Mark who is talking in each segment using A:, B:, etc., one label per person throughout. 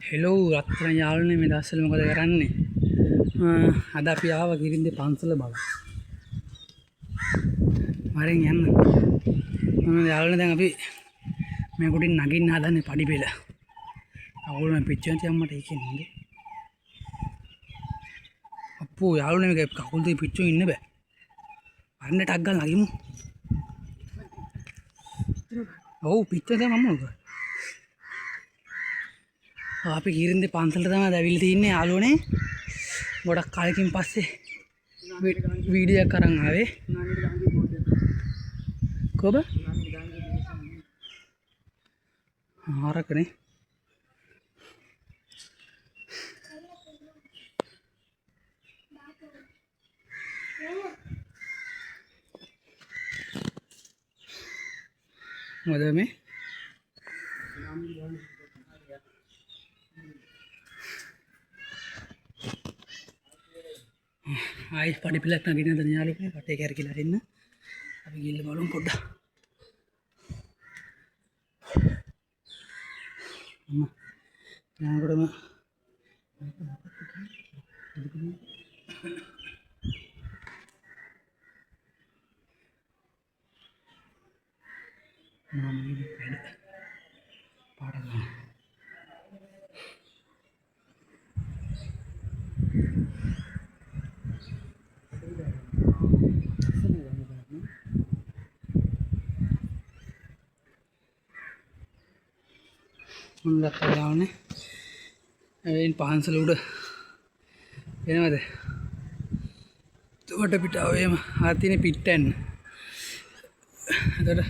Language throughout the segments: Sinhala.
A: හෙලෝ රත්තරන් යාළුවනේ මේ දවස්වල මොකද කරන්නේ? අද අපි ආවා ගිරින්දේ පන්සල බල. වරෙන් යන්න. මම යාළුවනේ දැන් අපි මේ කුටින් නගින්න හදන්නේ පඩි පෙළ. අවුල් මම පිච්චෙන් තියන් මට ඒකෙන්නේ. අප්පෝ යාළුවනේ මේක කකුල් දෙක පිච්චෙන් ඉන්න බෑ. අරන්න ටක් ගාලා නගිමු. ඔව් පිච්චෙන් දැන් මම මොකද? අපි ගිරින්දේ පන්සලට තමයි ඇවිල්ලා තින්නේ යාළුවනේ. ගොඩක් කාලෙකින් පස්සේ වීඩියෝ එකක් අරන් ආවේ. කොබ? ආරකනේ. මොකද මේ? ආයි පඩි පිළක් නගින්න දන යාළුවනේ කටේ කැරකිලා ඉන්න. අපි ගිහින් බලමු පොඩ්ඩක්. යනකොටම මුන්දක් කරලානේ එයින් පහන්සල උඩ එනවද? තුවට පිටාවේම ආ තියෙන පිට්ටන්න. එතකොට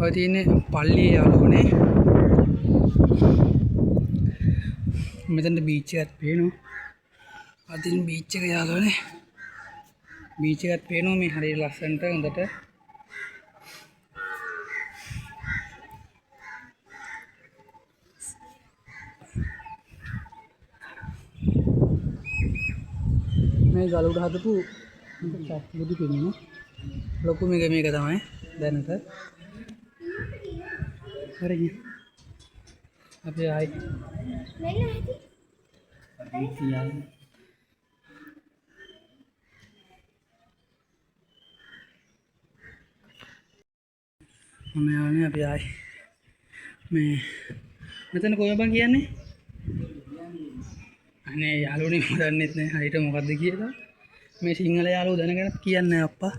A: ඔය තියෙන්නේ පල්ලියේ යාළුවනේ. මෙතන බීච් එකක් පේනවා. අදින් බීච් එක යාළුවනේ. බීච් එකක් පේනවා මේ හරිය ලස්සනට හොඳට. මේ ගල උඩ හදපු බුදු පිළිම ලොකු මේක තමයි දැනට. හරියි. අපි ආයි මොනවානේ අපි ආයි මේ මෙතන කොහොමද බං කියන්නේ? අනේ යාළුවනේ මම දන්නෙත් නෑ හරියට මොකද්ද කියලා. මේ සිංහල යාළුවෝ දැනගෙන කියන්නේ නෑ අප්පා.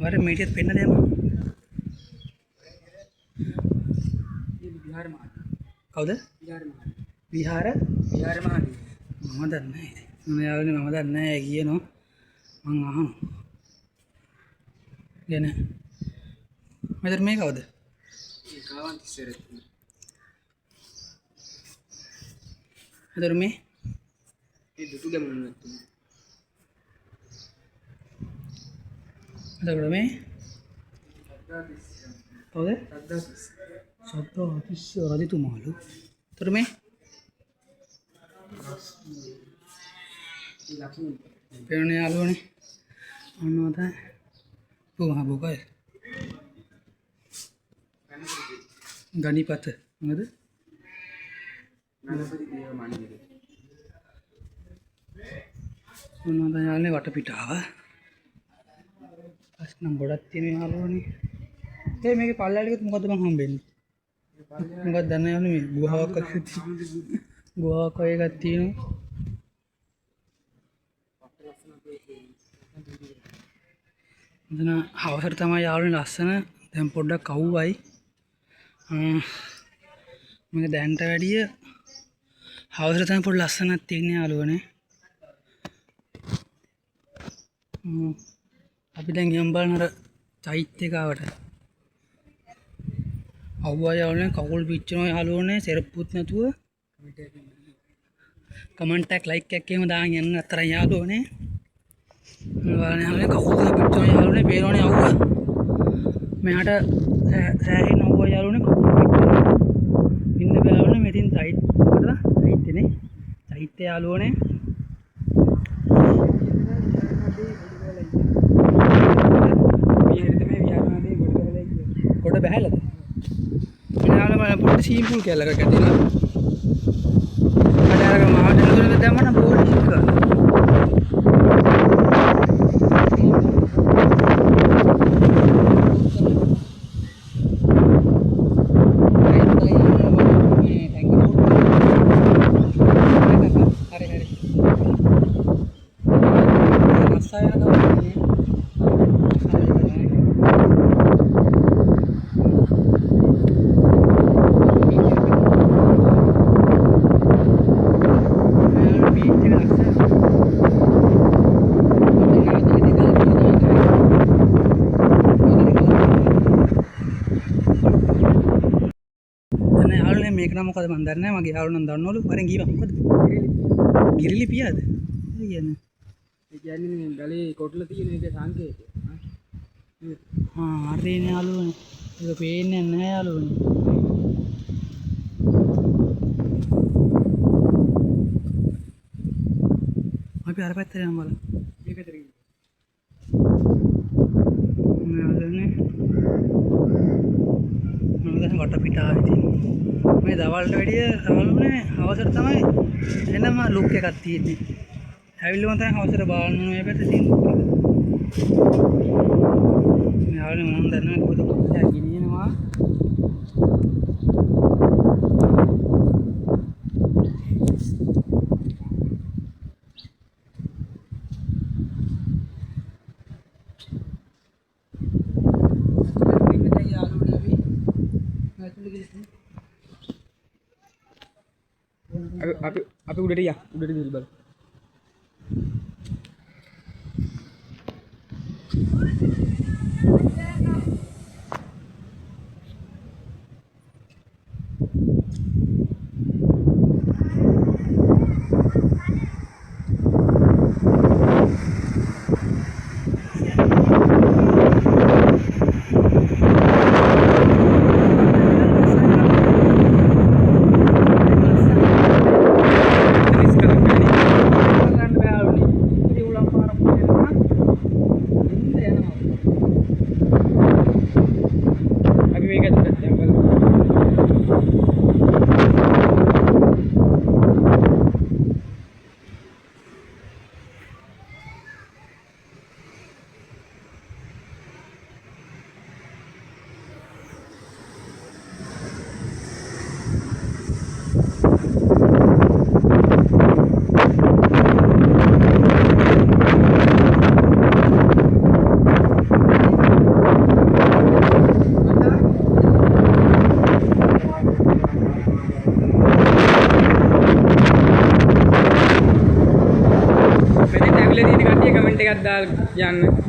A: වර මේකෙත් පෙන්න දෙන්න. විහාර මහා. කවුද? විහාර මහා. මම දන්නේ නෑ. මම යාළුවනේ මම දන්නේ නෑ කියනවා. මං අහනවා. ගෙන. මෙතන මේ කවුද? කාවන්තිස්සරේ. අදර මේ දුටු ගැමුණු නැත්තු. අදර මේ කවුද? සද්දාතිස්ස රජතුමාලු. අදර මේ පේන්නේ යාළුවනේ. මොනවද? මහ බොකයි. ගණිපත මොකද? ගණපති දේව මණ්ඩලය. මොනවද යාළුවනේ වටපිටාව? අස්නම් ගොඩක් තියෙන යාළුවනේ. මේකේ පල්ලයට ගියොත් මොකද මං හම්බෙන්නේ? මොකක්ද දන්නේ යාළුවනේ මේ ගුහාවක් ගුහාවක් වගේ එකක් තියෙනවා. මෙතන හවසට තමයි යාළුවනේ ලස්සන. දැන් පොඩ්ඩක් අවුවයි. මේක දැන්ට වැඩිය හවසට තමයි පොඩි ලස්සනක් තියෙන්නේ යාළුවනේ. අපි දැන් ගියම් බලන අර චෛත්‍ය එකවට. අවුවා යාළුවනේ කකුල් පිච්චෙනවා යාළුවනේ සෙරප්පුත් නැතුව. කමෙන්ට් එකක් ලයික් එකක් එහෙම දාන් යන්න අතරයි යාළුවනේ. බලන්න යාළුවනේ කකුල් දෙක පිච්චෙනවා යාළුවනේ පේනවනේ අවුවා. මෙහාට සෑහෙන අවුවා යාළුවනේ කකුල් පිච්චෙනවා. ඉන්න බෑ යාළුවනේ මෙතින් චෛත්‍යනේ. චෛත්‍ය යාළුවනේ. ගොඩ බැහැලද? යාළුවා මම පොඩි සීම්පුල් කැලලක් ඇතිලා දැම්මම බෝඩ් එක මේක නම් මොකද මන් දන්නේ නැහැ මගේ යාළුවා නම් දන්නවලු වරෙන් ගියා මොකද ගිරිලි පියාද කියන්නේ
B: ඒ කියන්නේ මේ ගලේ කොටල තියෙන එක සංකේතය
A: හරිනේ යාළුවනේ ඒක පේන්නේ නැහැ යාළුවනේ අපි අර පැත්තට යමු බලන්න
B: මේ පැත්තට ගිහින්
A: යාළුවනේ මම දැන් වටපිට ආවේ තියෙන්නේ මේ දවල්ට වැඩිය යාළුවනේ අවසර තමයි එනම ලුක් එකක් තියෙන්නේ ඇවිල්ලා මම දැන් අවසර බලන්න මේ පැත්තේ තියෙන යාළුවනේ මම දන්නේ කොහොමද කොහොමද ගිනිනවා
B: අපි උඩට ගියා උඩට ගිහින් බලමු කමෙන්ට් එකක් දාලා යන්න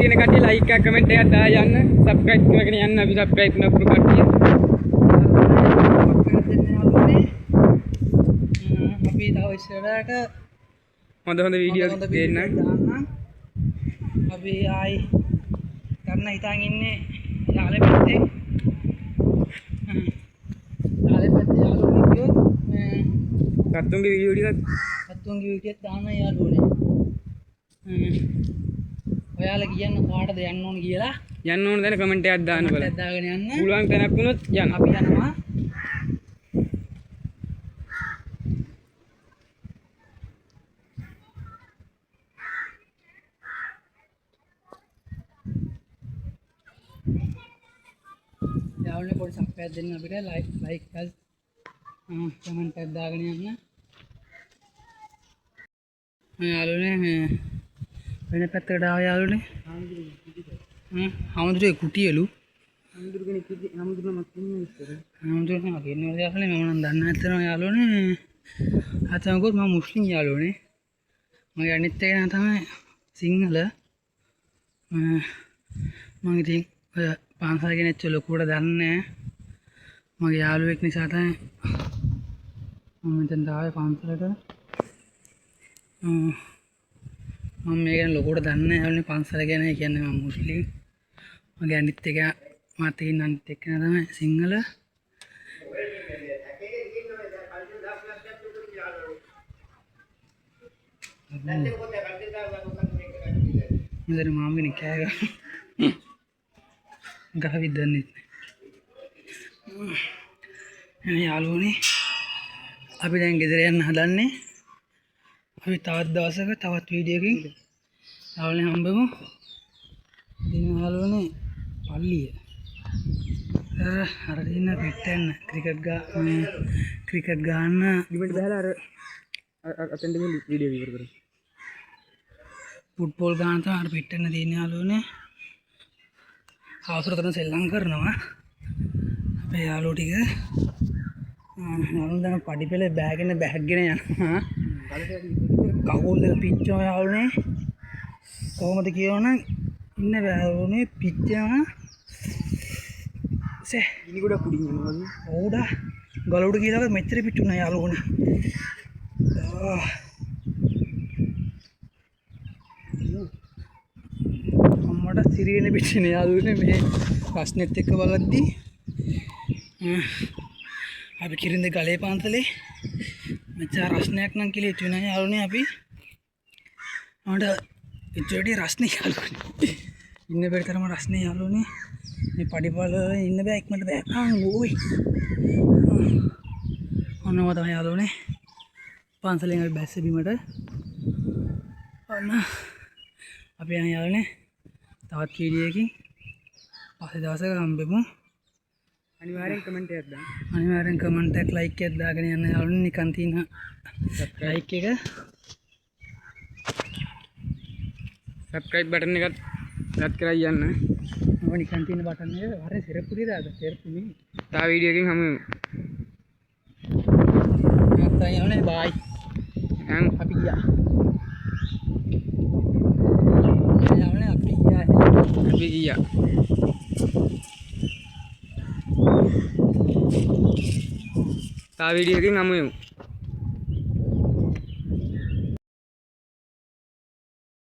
B: තියෙන කට්ටිය ලයික් එකක් කමෙන්ට් එකක් දාලා යන්න සබ්ස්ක්‍රයිබ් කරගෙන යන්න අපි සබ්ස්ක්‍රයිබ් නොකරපු කට්ටිය
A: අපි තව ඉස්සරහට
B: හොඳ වීඩියෝ දෙන්න
A: අපි ආයි ගන්න හිතාන් ඉන්නේ යාලේ පැත්තේ යාළුවනේ කියොත්
B: කත්තුන්ගේ වීඩියෝ ටිකක්
A: දාන්න යාළුවනේ ඔයාලා කියන්න කාටද යන්න ඕන කියලා.
B: යන්න ඕන දැන කමෙන්ට් එකක් දාන්න බලන්න.
A: කමෙන්ට් දාගෙන යන්න.
B: පුළුවන් තැනක් වුණොත් යන්න.
A: අපි යනවා. යාළුවනේ පොඩි සප්පයක් දෙන්න අපිට ලයික් කමෙන්ට් එකක් දාගෙන යන්න. යාළුවනේ වෙන පැත්තකට ආව යාළුවනේ. හාමුදුරුවෝ කුටියලු. හාමුදුරුවෝ කියනවා යාළුවනේ මම නම් දන්නේ නැත්නම් යාළුවනේ. අතනකොත් මම මුස්ලිම් යාළුවනේ. මගේ අනිත් එක නම තමයි සිංහල. මම ඉතින් ඔය පාන්සල් කෙනෙක් ලොකුවට දන්නේ නැහැ. මගේ යාළුවෙක් නිසා තමයි මම මෙතන ආවේ පන්සලට. මම මේ ගැන ලොකුවට දන්නේ නැහැ යාළුවනේ පන්සල ගැන. කියන්නේ මම මුස්ලිම්. මගේ අනිත් එක මාත් ඉන්න අනිත් එක තමයි සිංහල. මෙතන මාමිනේ කෑ ගහවිත් දන්නේ නැහැ. යාළුවනේ අපි දැන් ගෙදර යන්න හදන්නේ. අපි තවත් දවසක තවත් වීඩියෝ එකකින් යාළුවනේ හම්බෙමු. දින යාළුවනේ පල්ලිය. අර දින පිටන්න ක්‍රිකට් ගන්න
B: ඉවෙන්ට් බහලා අර අතෙන්ද ගිහින් වීඩියෝ ඉවර කරමු.
A: ෆුට්බෝල් ගන්න තමයි අර පිටන්න තියෙන යාළුවනේ. ආසුරතන සෙල්ලම් කරනවා අපේ යාළුවෝ ටික. යාළුවෝ දැන් පඩිපෙළ බෑගෙන බෑග්ගෙන යනවා. කකුල් දෙක පිච්චෝ යාළුවනේ. කොහොමද කියවනම් ඉන්න යාළුවනේ පිච්චනවා.
B: ගිනි ගොඩක් උඩින් යනවා වගේ.
A: ඕඩා ගලුඩ කියලා මෙච්චර පිච්චුණා යාළුවනේ. අම්මට සිරියන පිටිනේ යාළුවනේ මේ ප්‍රශ්නෙත් එක්ක බලද්දී. අපි කිරින්ද ගලේ පාන්සලේ මෙච්චර රස්නයක් නම් කියලා හිතුවේ නෑ යාළුවනේ අපි. මට ඉච්චරටි රස්නේ යාළුවනේ. ඉන්න බැරි තරම රස්නේ යාළුවනේ. මේ පඩිපල ඉන්න බෑ ඉක්මනට බෑ. ඕයි. ඔන්නව තමයි යාළුවනේ. පන්සලෙන් අපි බැස්ස බිමට. ඔන්න අපි යන යාළුවනේ තවත් වීඩියෝ එකකින් පස්සේ දවසක හම්බෙමු.
B: අනිවාර්යෙන් කමෙන්ට් එකක් දාන්න.
A: අනිවාර්යෙන් කමෙන්ට් එකක් ලයික් එකක් දාගෙන යන්න යාළුවනේ. නිකන් තියෙන ලයික් එක
B: සබ්ස්ක්‍රයිබ් බටන් එකත් රත් කරලා යන්න.
A: ඔය නිකන් තියෙන බටන් එක වරේ සිරප්පු දාද සිරප්පු මේ.
B: තා වීඩියෝ එකකින් හමු වෙමු.
A: නැත්නම් යන්නේ බයි. අපි ගියා. යන්නේ අපි ගියා.
B: තා වීඩියෝ එකකින් හමු වෙමු.